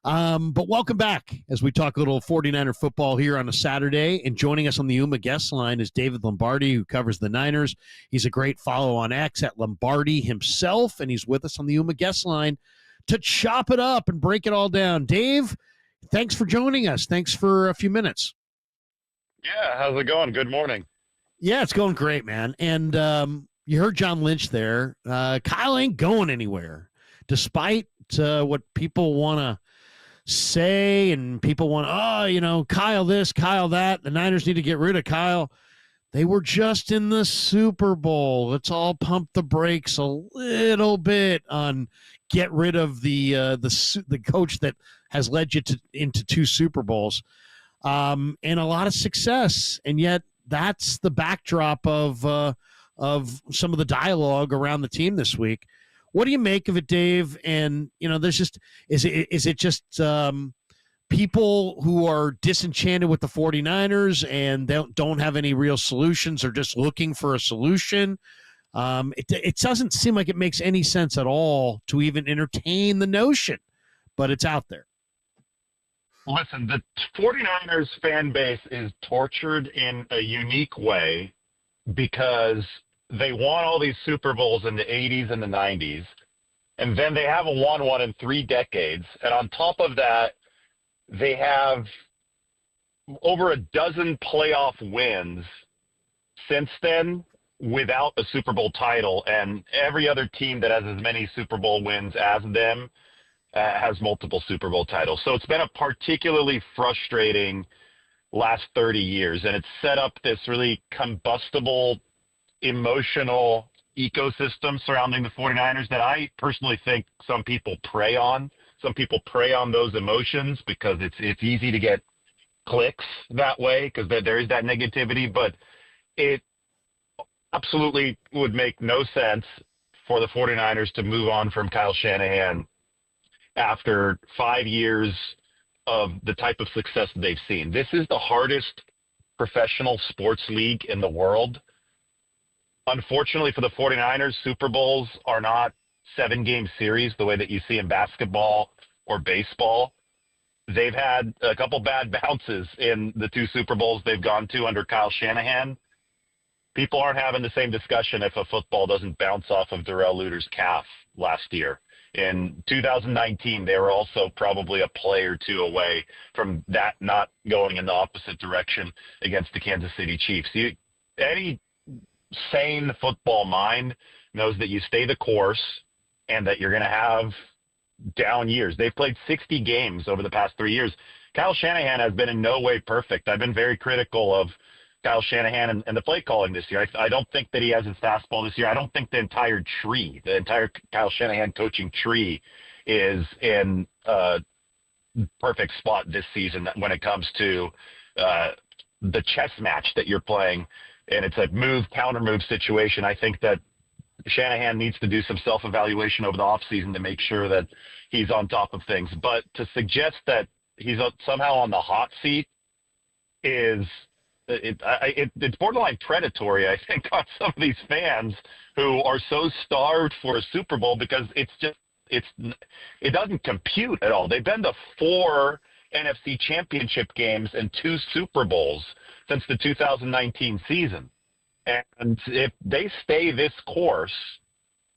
But welcome back as we talk a little 49er football here on a Saturday. And joining us on the UMA guest line is David Lombardi, who covers the Niners. He's a great follow on X at Lombardi himself, and he's with us on the UMA guest line to chop it up and break it all down. Dave, thanks for joining us. Thanks for a few minutes. Yeah, how's it going? Good morning. Yeah, it's going great, man. And you heard John Lynch there. Kyle ain't going anywhere, despite what people want to say, and people want, Kyle this, Kyle that. The Niners need to get rid of Kyle. They were just in the Super Bowl. Let's all pump the brakes a little bit on get rid of the coach that has led you into 2 Super Bowls, and a lot of success. And yet that's the backdrop of some of the dialogue around the team this week. What do you make of it, Dave? And, there's just, is it just people who are disenchanted with the 49ers and don't have any real solutions or just looking for a solution? It doesn't seem like it makes any sense at all to even entertain the notion, but it's out there. Listen, the 49ers fan base is tortured in a unique way because they won all these Super Bowls in the 80s and the 90s, and then they haven't won one in 3 decades. And on top of that, they have over a dozen playoff wins since then without a Super Bowl title. And every other team that has as many Super Bowl wins as them has multiple Super Bowl titles. So it's been a particularly frustrating last 30 years, and it's set up this really combustible emotional ecosystem surrounding the 49ers that I personally think some people prey on. Some people prey on those emotions because it's easy to get clicks that way because there is that negativity, but it absolutely would make no sense for the 49ers to move on from Kyle Shanahan after 5 years of the type of success that they've seen. This is the hardest professional sports league in the world. Unfortunately for the 49ers, Super Bowls are not 7-game series the way that you see in basketball or baseball. They've had a couple bad bounces in the 2 Super Bowls they've gone to under Kyle Shanahan. People aren't having the same discussion if a football doesn't bounce off of Darrell Luter's calf last year. In 2019, they were also probably a play or 2 away from that not going in the opposite direction against the Kansas City Chiefs. Any sane football mind knows that you stay the course and that you're going to have down years. They've played 60 games over the past 3 years. Kyle Shanahan has been in no way perfect. I've been very critical of Kyle Shanahan and the play calling this year. I don't think that he has his fastball this year. I don't think the entire Kyle Shanahan coaching tree is in a perfect spot this season when it comes to the chess match that you're playing. And it's a counter move situation. I think that Shanahan needs to do some self-evaluation over the offseason to make sure that he's on top of things. But to suggest that he's somehow on the hot seat is it's borderline predatory, I think, on some of these fans who are so starved for a Super Bowl because it doesn't compute at all. They've been to 4 NFC championship games and 2 Super Bowls since the 2019 season. And if they stay this course,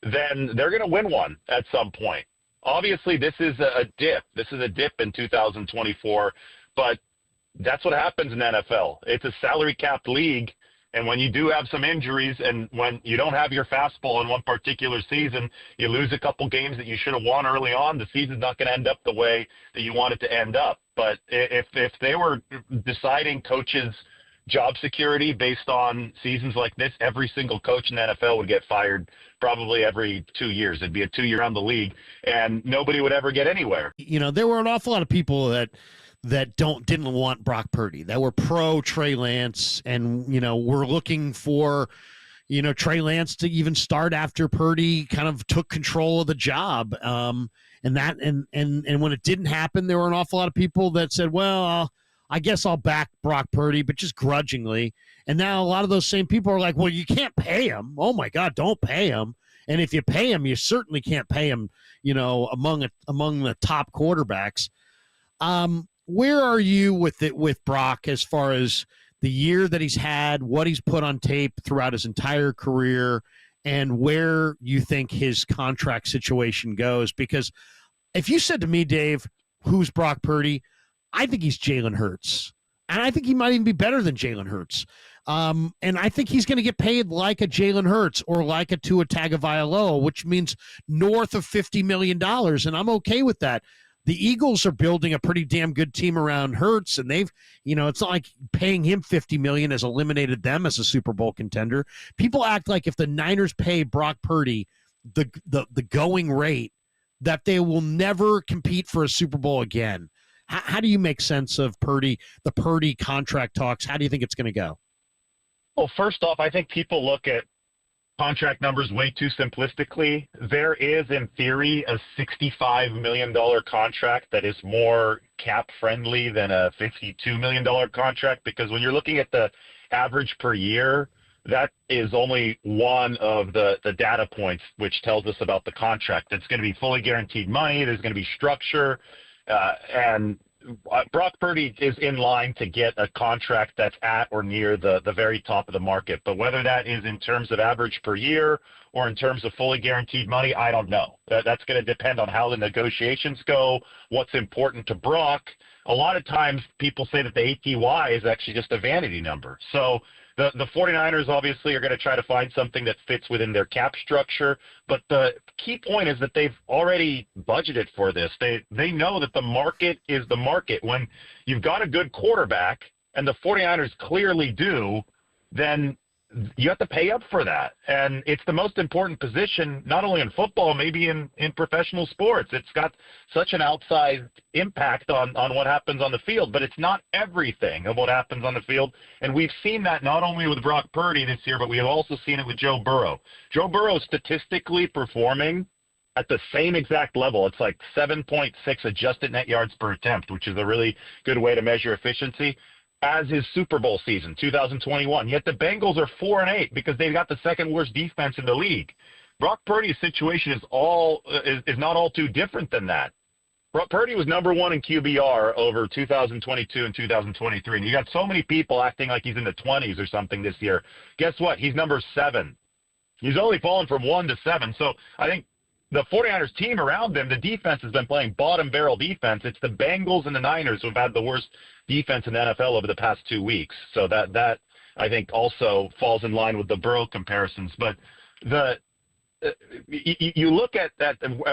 then they're going to win one at some point. Obviously, this is a dip. This is a dip in 2024, but that's what happens in NFL. It's a salary-capped league, and when you do have some injuries and when you don't have your fastball in one particular season, you lose a couple games that you should have won early on, the season's not going to end up the way that you want it to end up. But if they were deciding coaches' job security based on seasons like this, every single coach in the NFL would get fired probably every 2 years. It'd be a 2-year around the league, and nobody would ever get anywhere. There were an awful lot of people that didn't want Brock Purdy, that were pro Trey Lance, and we're looking for Trey Lance to even start after Purdy kind of took control of the job. And when it didn't happen, there were an awful lot of people that said, well, I guess I'll back Brock Purdy, but just grudgingly. And now a lot of those same people are like, well, you can't pay him. Oh my God, don't pay him. And if you pay him, you certainly can't pay him, among the top quarterbacks. Where are you with it with Brock as far as the year that he's had, what he's put on tape throughout his entire career, and where you think his contract situation goes? Because if you said to me, Dave, who's Brock Purdy, I think he's Jalen Hurts. And I think he might even be better than Jalen Hurts. And I think he's going to get paid like a Jalen Hurts or like a Tua Tagovailoa, which means north of $50 million. And I'm okay with that. The Eagles are building a pretty damn good team around Hurts, and they've, it's not like paying him $50 million has eliminated them as a Super Bowl contender. People act like if the Niners pay Brock Purdy the going rate, that they will never compete for a Super Bowl again. How do you make sense of Purdy, the Purdy contract talks? How do you think it's going to go? Well, first off, I think people look at contract numbers way too simplistically. There is, in theory, a $65 million contract that is more cap friendly than a $52 million contract, because when you're looking at the average per year, that is only one of the data points which tells us about the contract. It's going to be fully guaranteed money. There's going to be structure. And Brock Purdy is in line to get a contract that's at or near the very top of the market. But whether that is in terms of average per year or in terms of fully guaranteed money, I don't know. That's going to depend on how the negotiations go, what's important to Brock. A lot of times people say that the ATY is actually just a vanity number. So the 49ers obviously are going to try to find something that fits within their cap structure. But the key point is that they've already budgeted for this. They know that the market is the market. When you've got a good quarterback, and the 49ers clearly do, then you have to pay up for that. And it's the most important position, not only in football, maybe in professional sports. It's got such an outsized impact on what happens on the field, but it's not everything of what happens on the field. And we've seen that not only with Brock Purdy this year, but we have also seen it with Joe Burrow. Joe Burrow is statistically performing at the same exact level. It's like 7.6 adjusted net yards per attempt, which is a really good way to measure efficiency, as his Super Bowl season, 2021. Yet the Bengals are 4-8 because they've got the second worst defense in the league. Brock Purdy's situation is not all too different than that. Brock Purdy was number one in QBR over 2022 and 2023. And you got so many people acting like he's in the 20s or something this year. Guess what? He's number 7. He's only fallen from 1 to 7. So I think the 49ers team around them, the defense has been playing bottom barrel defense. It's the Bengals and the Niners who have had the worst defense in the NFL over the past 2 weeks. So that I think also falls in line with the Burrow comparisons. But you look at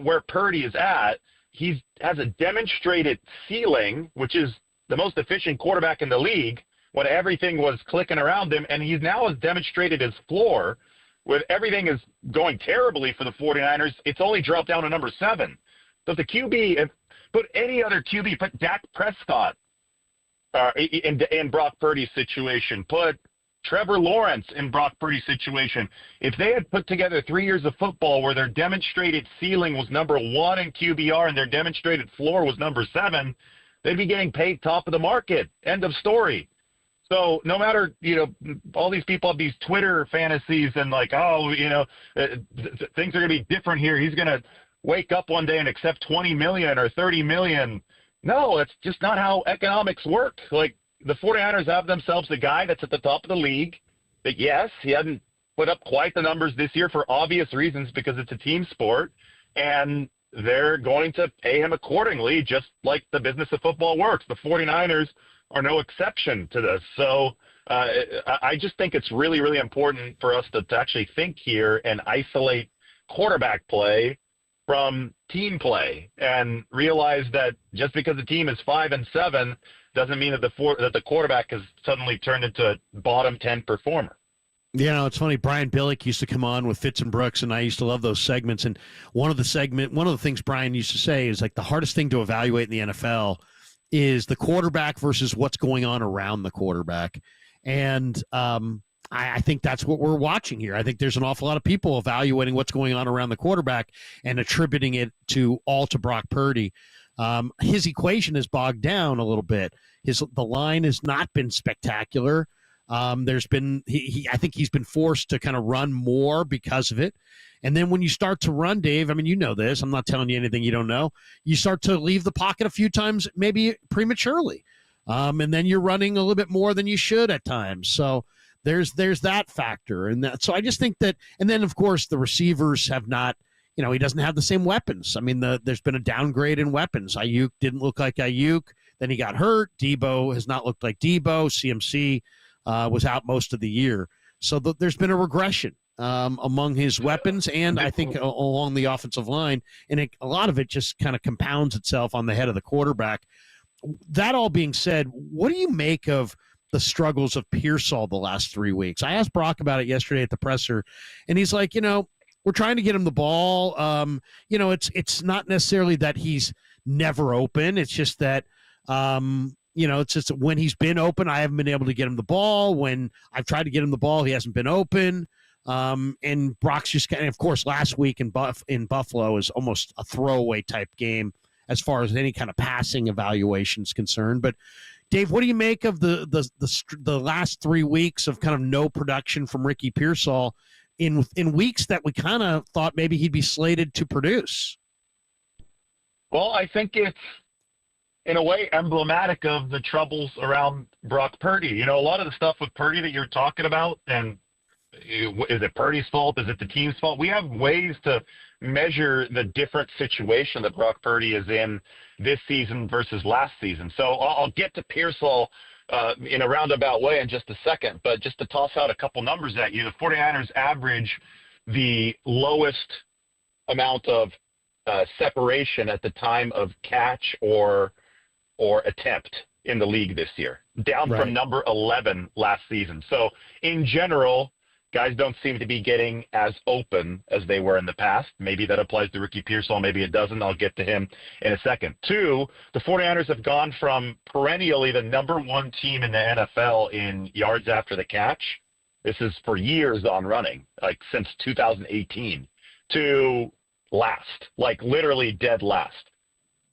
where Purdy is at, he has a demonstrated ceiling, which is the most efficient quarterback in the league when everything was clicking around him, and he's now has demonstrated his floor. When everything is going terribly for the 49ers, it's only dropped down to number 7. So if the QB, put any other QB, put Dak Prescott in Brock Purdy's situation, put Trevor Lawrence in Brock Purdy's situation. If they had put together 3 years of football where their demonstrated ceiling was number 1 in QBR and their demonstrated floor was number 7, they'd be getting paid top of the market. End of story. So no matter, all these people have these Twitter fantasies and like, things are going to be different here. He's going to wake up one day and accept $20 million or $30 million. No, it's just not how economics work. Like, the 49ers have themselves a guy that's at the top of the league. But yes, he hadn't put up quite the numbers this year for obvious reasons because it's a team sport. And they're going to pay him accordingly, just like the business of football works. The 49ers are no exception to this. So I just think it's really, really important for us to actually think here and isolate quarterback play from team play and realize that just because the team is 5-7 doesn't mean that the quarterback has suddenly turned into a bottom 10 performer. It's funny. Brian Billick used to come on with Fitz and Brooks, and I used to love those segments. And one of the things Brian used to say is like the hardest thing to evaluate in the NFL is the quarterback versus what's going on around the quarterback. And I think that's what we're watching here. I think there's an awful lot of people evaluating what's going on around the quarterback and attributing it to Brock Purdy. His equation is bogged down a little bit. The line has not been spectacular. There's been I think he's been forced to kind of run more because of it. And then when you start to run, Dave, I mean, you know this. I'm not telling you anything you don't know. You start to leave the pocket a few times, maybe prematurely, and then you're running a little bit more than you should at times. So there's that factor, and that. So I just think that, and then of course the receivers have not. He doesn't have the same weapons. I mean, there's been a downgrade in weapons. Ayuk didn't look like Ayuk. Then he got hurt. Debo has not looked like Debo. CMC was out most of the year. So there's been a regression among his weapons and I think along the offensive line. And a lot of it just kind of compounds itself on the head of the quarterback. That all being said, what do you make of the struggles of Pearsall the last 3 weeks? I asked Brock about it yesterday at the presser, and he's like, we're trying to get him the ball. It's not necessarily that he's never open. It's just that, it's just when he's been open, I haven't been able to get him the ball. When I've tried to get him the ball, he hasn't been open. And Brock's just kind of course, last week in Buffalo is almost a throwaway type game as far as any kind of passing evaluation is concerned. But Dave, what do you make of the last 3 weeks of kind of no production from Ricky Pearsall in weeks that we kind of thought maybe he'd be slated to produce? Well, I think it's, in a way, emblematic of the troubles around Brock Purdy. A lot of the stuff with Purdy that you're talking about, and is it Purdy's fault? Is it the team's fault? We have ways to measure the different situation that Brock Purdy is in this season versus last season. So I'll get to Pearsall in a roundabout way in just a second, but just to toss out a couple numbers at you, the 49ers average the lowest amount of separation at the time of catch or attempt in the league this year, down from number 11 last season. So in general, guys don't seem to be getting as open as they were in the past. Maybe that applies to Ricky Pearsall. Maybe it doesn't. I'll get to him in a second. 2, the 49ers have gone from perennially the number 1 team in the NFL in yards after the catch. This is for years on running, like since 2018, to last, like literally dead last.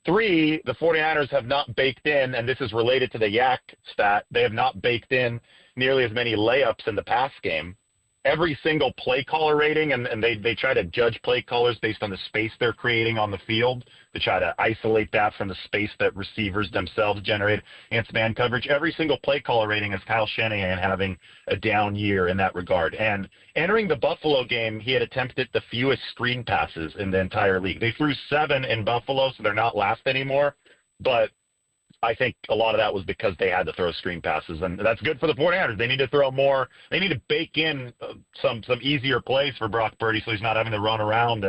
3, the 49ers have not baked in, and this is related to the Yak stat, they have not baked in nearly as many layups in the pass game. Every single play caller rating, and they try to judge play callers based on the space they're creating on the field to try to isolate that from the space that receivers themselves generate against man coverage. Every single play caller rating is Kyle Shanahan having a down year in that regard. And entering the Buffalo game, he had attempted the fewest screen passes in the entire league. They threw 7 in Buffalo, so they're not last anymore. But I think a lot of that was because they had to throw screen passes, and that's good for the 49ers. They need to throw more. They need to bake in some easier plays for Brock Purdy so he's not having to run around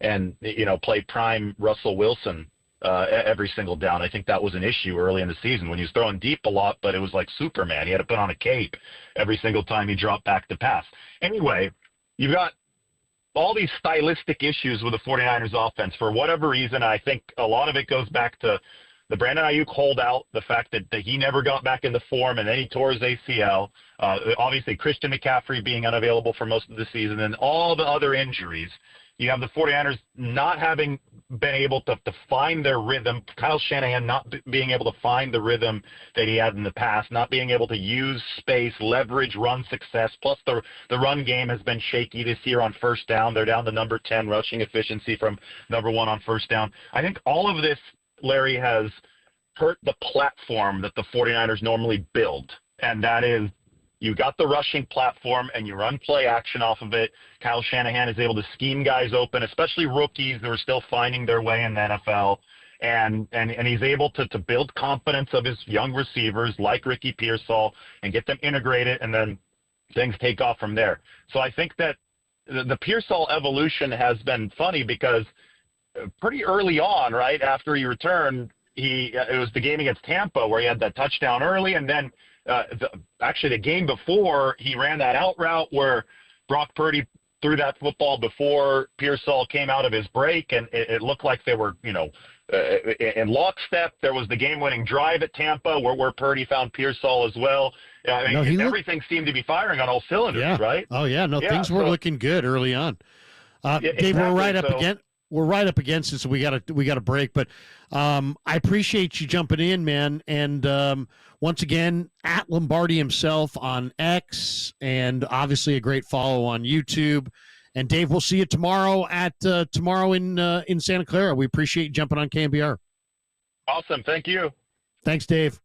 and play prime Russell Wilson every single down. I think that was an issue early in the season when he was throwing deep a lot, but it was like Superman. He had to put on a cape every single time he dropped back to pass. Anyway, you've got all these stylistic issues with the 49ers offense. For whatever reason, I think a lot of it goes back to the Brandon Ayuk holdout, the fact that he never got back into form and then he tore his ACL. Obviously, Christian McCaffrey being unavailable for most of the season and all the other injuries. You have the 49ers not having been able to find their rhythm. Kyle Shanahan not being able to find the rhythm that he had in the past, not being able to use space, leverage, run success. Plus, the run game has been shaky this year on first down. They're down to number 10 rushing efficiency from number 1 on first down. I think all of this, Larry, has hurt the platform that the 49ers normally build, and that is you got the rushing platform and you run play action off of it. Kyle Shanahan is able to scheme guys open, especially rookies who are still finding their way in the NFL, and he's able to build confidence of his young receivers like Ricky Pearsall and get them integrated, and then things take off from there. So I think that the Pearsall evolution has been funny because pretty early on, right after he returned, it was the game against Tampa where he had that touchdown early, and then actually the game before he ran that out route where Brock Purdy threw that football before Pearsall came out of his break, and it looked like they were in lockstep. There was the game-winning drive at Tampa where Purdy found Pearsall as well. I mean, everything seemed to be firing on all cylinders, right? Oh yeah, things were looking good early on. Dave, we're right up against. we're right up against it, so we got to break. But I appreciate you jumping in, man. And once again, at Lombardi himself on X, and obviously a great follow on YouTube. And Dave, we'll see you tomorrow in Santa Clara. We appreciate you jumping on KNBR. Awesome. Thank you. Thanks, Dave.